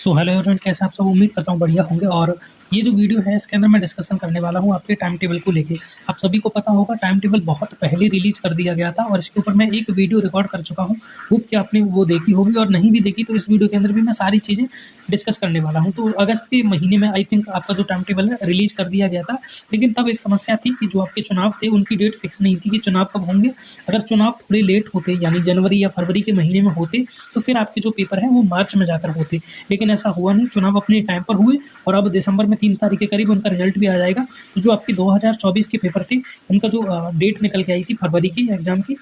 So hello everyone, कैसे आप सब? उम्मीद करता हूँ बढ़िया होंगे। और ये जो वीडियो है इसके अंदर मैं डिस्कशन करने वाला हूँ आपके टाइम टेबल को लेके। आप सभी को पता होगा टाइम टेबल बहुत पहले रिलीज कर दिया गया था और इसके ऊपर मैं एक वीडियो रिकॉर्ड कर चुका हूँ। होप कि आपने वो देखी होगी, और नहीं भी देखी तो इस वीडियो के अंदर भी मैं सारी चीज़ें डिस्कस करने वाला हूँ। तो अगस्त के महीने में आई थिंक आपका जो टाइम टेबल है रिलीज कर दिया गया था, लेकिन तब एक समस्या थी कि जो आपके चुनाव थे उनकी डेट फिक्स नहीं थी कि चुनाव कब होंगे। अगर चुनाव थोड़े लेट होते यानी जनवरी या फरवरी के महीने में होते तो फिर आपके जो पेपर हैं वो मार्च में जाकर होते, लेकिन ऐसा हुआ नहीं। चुनाव अपने टाइम पर हुए और अब दिसंबर में 3 तारीख के करीब उनका रिजल्ट भी आ जाएगा। तो जो आपके 2024 के पेपर थे उनका जो डेट निकल के आई थी फरवरी की एग्जाम की,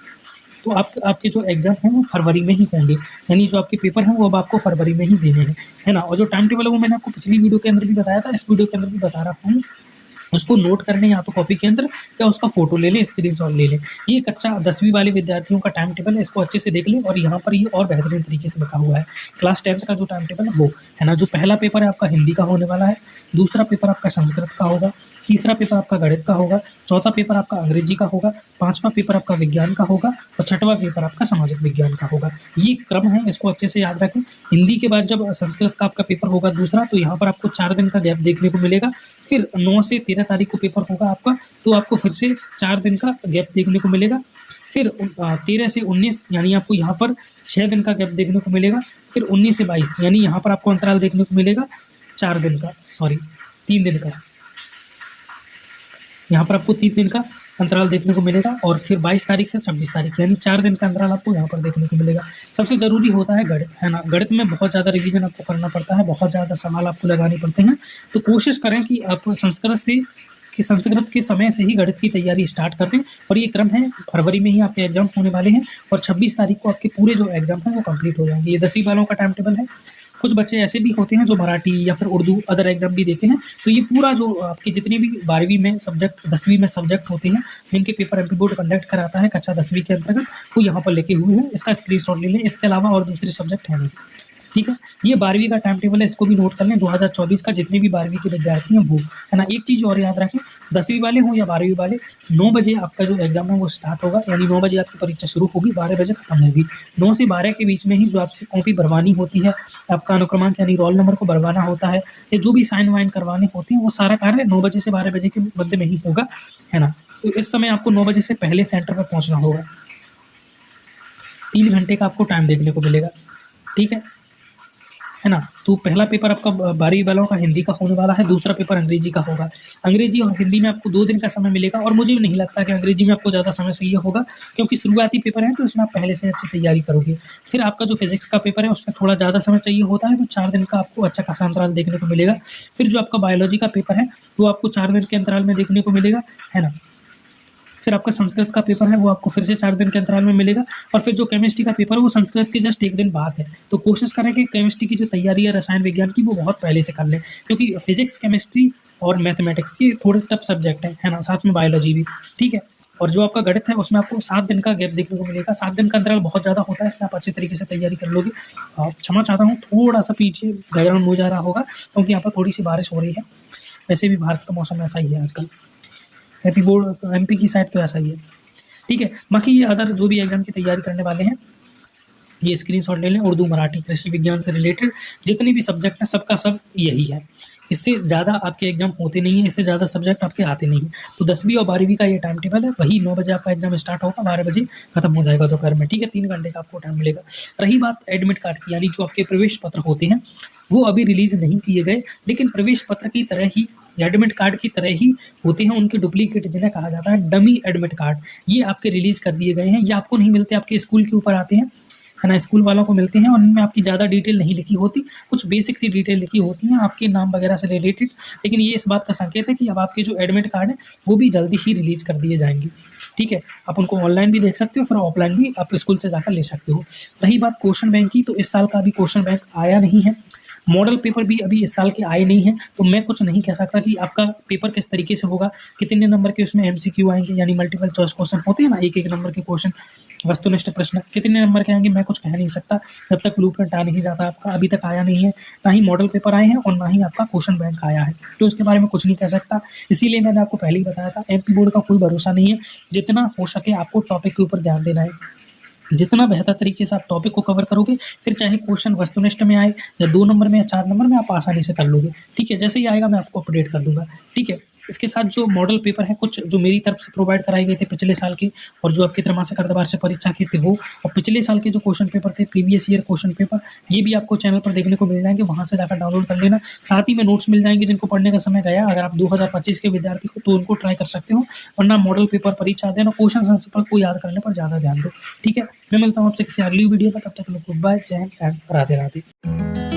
तो आपके जो एग्जाम हैं वो फरवरी में ही होंगे। यानी जो आपके पेपर हैं वो अब आपको फरवरी में ही देने हैं, है ना। और जो टाइम टेबल है वो मैंने आपको पिछली वीडियो के अंदर भी बताया था, इस वीडियो के अंदर भी बता रहा हूँ। उसको नोट कर लें या तो कॉपी के अंदर, या उसका फोटो ले लें, स्क्रीनशॉट ले लें। ये कच्चा 10वीं वाले विद्यार्थियों का टाइम टेबल है, इसको अच्छे से देख लें। और यहाँ पर ये और बेहतरीन तरीके से लिखा हुआ है क्लास 10th का जो टाइम टेबल है वो, है ना। जो पहला पेपर है आपका हिंदी का होने वाला है, दूसरा पेपर आपका संस्कृत का होगा, तीसरा पेपर आपका गणित का होगा, चौथा पेपर आपका अंग्रेजी का होगा, पांचवा पेपर आपका विज्ञान का होगा और छठवां पेपर आपका सामाजिक विज्ञान का होगा। ये क्रम है, इसको अच्छे से याद रखें। हिंदी के बाद जब संस्कृत का आपका पेपर होगा दूसरा, तो यहाँ पर आपको 4 दिन का गैप देखने को मिलेगा। फिर 9 से 13 तारीख को पेपर होगा आपका, तो आपको फिर से 4 दिन का गैप देखने को मिलेगा। फिर 13 से 19 यानी आपको यहाँ पर 6 दिन का गैप देखने को मिलेगा। फिर 19 से 22 यानी यहाँ पर आपको अंतराल देखने को मिलेगा 4 दिन का, सॉरी 3 दिन का। यहाँ पर आपको 3 दिन का अंतराल देखने को मिलेगा। और फिर 22 तारीख से 26 तारीख यानी 4 दिन का अंतराल आपको यहाँ पर देखने को मिलेगा। सबसे ज़रूरी होता है गणित, है ना। गणित में बहुत ज़्यादा रिवीजन आपको करना पड़ता है, बहुत ज़्यादा सवाल आपको लगाने पड़ते हैं। तो कोशिश करें कि आप संस्कृत के समय से ही गणित की तैयारी स्टार्ट कर दें। और ये क्रम है, फरवरी में ही आपके एग्जाम होने वाले हैं और 26 तारीख को आपके पूरे जो एग्जाम हैं वो कंप्लीट हो जाएंगे। ये 10वीं वालों का टाइम टेबल है। कुछ बच्चे ऐसे भी होते हैं जो मराठी या फिर उर्दू अदर एग्जाम भी देते हैं, तो ये पूरा जो आपके जितने भी 12वीं में सब्जेक्ट 10वीं में सब्जेक्ट होते हैं जिनके पेपर एमपी बोर्ड कंडक्ट कराता है कक्षा 10वीं के अंतर्गत, वो यहाँ पर लिखे हुए हैं। इसका स्क्रीनशॉट ले लें, इसके अलावा और दूसरे सब्जेक्ट है नहीं, ठीक है। ये 12वीं का टाइम टेबल है, इसको भी नोट कर लें। 2024 का जितने भी 12वीं के विद्यार्थी हैं वो, है ना। एक चीज़ और याद रखें, 10वीं वाले हों या 12वीं वाले, 9 बजे आपका जो एग्जाम है वो स्टार्ट होगा, यानी 9 बजे आपकी परीक्षा शुरू होगी, 12 बजे खत्म होगी। 9 से 12 के बीच में ही जो आपसे कॉपी भरवानी होती है, आपका अनुक्रमांक यानी रोल नंबर को भरवाना होता है, या जो भी साइन वाइन करवाने होते हैं, वो सारा कार्य 9 बजे से 12 बजे के मध्य में ही होगा, है ना। तो इस समय आपको 9 बजे से पहले सेंटर पर पहुंचना होगा। 3 घंटे का आपको टाइम देखने को मिलेगा, ठीक है ना। तो पहला पेपर आपका 12वीं वालों का हिंदी का होने वाला है, दूसरा पेपर अंग्रेजी का होगा। अंग्रेजी और हिंदी में आपको 2 दिन का समय मिलेगा, और मुझे भी नहीं लगता कि अंग्रेजी में आपको ज़्यादा समय चाहिए होगा, क्योंकि शुरुआती पेपर है तो इसमें आप पहले से अच्छी तैयारी करोगे। फिर आपका जो फिजिक्स का पेपर है उसमें थोड़ा ज़्यादा समय चाहिए होता है, तो 4 दिन का आपको अच्छा खासा अंतराल देखने को मिलेगा। फिर जो आपका बायोलॉजी का पेपर है वो आपको 4 दिन के अंतराल में देखने को मिलेगा, है ना। फिर आपका संस्कृत का पेपर है वो आपको फिर से 4 दिन के अंतराल में मिलेगा। और फिर जो केमिस्ट्री का पेपर है वो संस्कृत के जस्ट 1 दिन बाद है। तो कोशिश करें कि केमिस्ट्री की जो तैयारी है रसायन विज्ञान की वो बहुत पहले से कर लें, क्योंकि फिजिक्स, केमिस्ट्री और मैथमेटिक्स ये थोड़े टफ सब्जेक्ट है ना, साथ में बायोलॉजी भी, ठीक है। और जो आपका गणित है उसमें आपको 7 दिन का गैप देखने को मिलेगा। 7 दिन का अंतराल बहुत ज़्यादा होता है, इसमें आप अच्छे तरीके से तैयारी कर लोगे। क्षमा चाहता हूँ, थोड़ा सा पीछे बैकग्राउंड हो जा रहा होगा क्योंकि यहाँ पर थोड़ी सी बारिश हो रही है। वैसे भी भारत का मौसम ऐसा ही है आजकल, एमपी बोर्ड एमपी की साइड तो ऐसा ही है, ठीक है। बाकी ये अदर जो भी एग्जाम की तैयारी करने वाले हैं ये स्क्रीनशॉट ले लें। उर्दू, मराठी, कृषि विज्ञान से रिलेटेड जितने भी सब्जेक्ट हैं सबका सब यही है। इससे ज़्यादा आपके एग्जाम होते नहीं हैं, इससे ज़्यादा सब्जेक्ट आपके आते नहीं हैं। तो 10वीं और 12वीं का ये टाइम टेबल है, वही 9 बजे आपका एग्जाम स्टार्ट होगा, 12 बजे खत्म हो जाएगा दोपहर में, ठीक है। 3 घंटे का आपको टाइम मिलेगा। रही बात एडमिट कार्ड की, यानी जो आपके प्रवेश पत्र होते हैं वो अभी रिलीज नहीं किए गए, लेकिन प्रवेश पत्र की तरह ही एडमिट कार्ड की तरह ही होते हैं उनके डुप्लीकेट, जिन्हें कहा जाता है डमी एडमिट कार्ड। ये आपके रिलीज कर दिए गए हैं। ये आपको नहीं मिलते, आपके स्कूल के ऊपर आते हैं, है ना। स्कूल वालों को मिलते हैं और उनमें आपकी ज़्यादा डिटेल नहीं लिखी होती, कुछ बेसिक सी डिटेल लिखी होती हैं आपके नाम वगैरह से रिलेटेड। लेकिन ये इस बात का संकेत है कि अब आपके जो एडमिट कार्ड है वो भी जल्दी ही रिलीज कर दिए जाएंगे, ठीक है। आप उनको ऑनलाइन भी देख सकते हो, फिर ऑफलाइन भी आप स्कूल से जाकर ले सकते हो। रही बात क्वेश्चन बैंक की, तो इस साल का अभी क्वेश्चन बैंक आया नहीं है। मॉडल पेपर भी अभी इस साल के आए नहीं हैं, तो मैं कुछ नहीं कह सकता कि आपका पेपर किस तरीके से होगा, कितने नंबर के उसमें एमसीक्यू आएंगे, यानी मल्टीपल चॉइस क्वेश्चन होते हैं ना, 1-1 नंबर के क्वेश्चन, वस्तुनिष्ठ प्रश्न कितने नंबर के आएंगे मैं कुछ कह नहीं सकता जब तक ब्लूप्रिंट आ नहीं जाता। आपका अभी तक आया नहीं है, ना ही मॉडल पेपर आए हैं और ना ही आपका क्वेश्चन बैंक आया है, तो उसके बारे में कुछ नहीं कह सकता। इसीलिए मैंने आपको पहले ही बताया था एमपी बोर्ड का कोई भरोसा नहीं है, जितना हो सके आपको टॉपिक के ऊपर ध्यान देना है। जितना बेहतर तरीके से आप टॉपिक को कवर करोगे, फिर चाहे क्वेश्चन वस्तुनिष्ठ में आए या 2 नंबर में या 4 नंबर में, आप आसानी से कर लोगे। ठीक है, जैसे ही आएगा मैं आपको अपडेट कर दूँगा। ठीक है, इसके साथ जो मॉडल पेपर हैं कुछ जो मेरी तरफ से प्रोवाइड कराए गए थे पिछले साल के, और जो आपकी त्रैमासिक अर्धवार्षिक परीक्षा के थे वो, और पिछले साल के जो क्वेश्चन पेपर थे, प्रीवियस ईयर क्वेश्चन पेपर, ये भी आपको चैनल पर देखने को मिल जाएँगे, वहाँ से जाकर डाउनलोड कर लेना। साथ ही में नोट्स मिल जाएँगे जिनको पढ़ने का समय गया, अगर आप 2025 के विद्यार्थी हो तो उनको ट्राई कर सकते हो, वरना मॉडल पेपर परीक्षा देना, क्वेश्चन आंसर पर को याद करने पर ज़्यादा ध्यान दो। ठीक है, मैं मिलता हूँ आपसे किसी अगली वीडियो में, तब तक के लिए गुड बाय, जय हिंद एंड राधे राधे।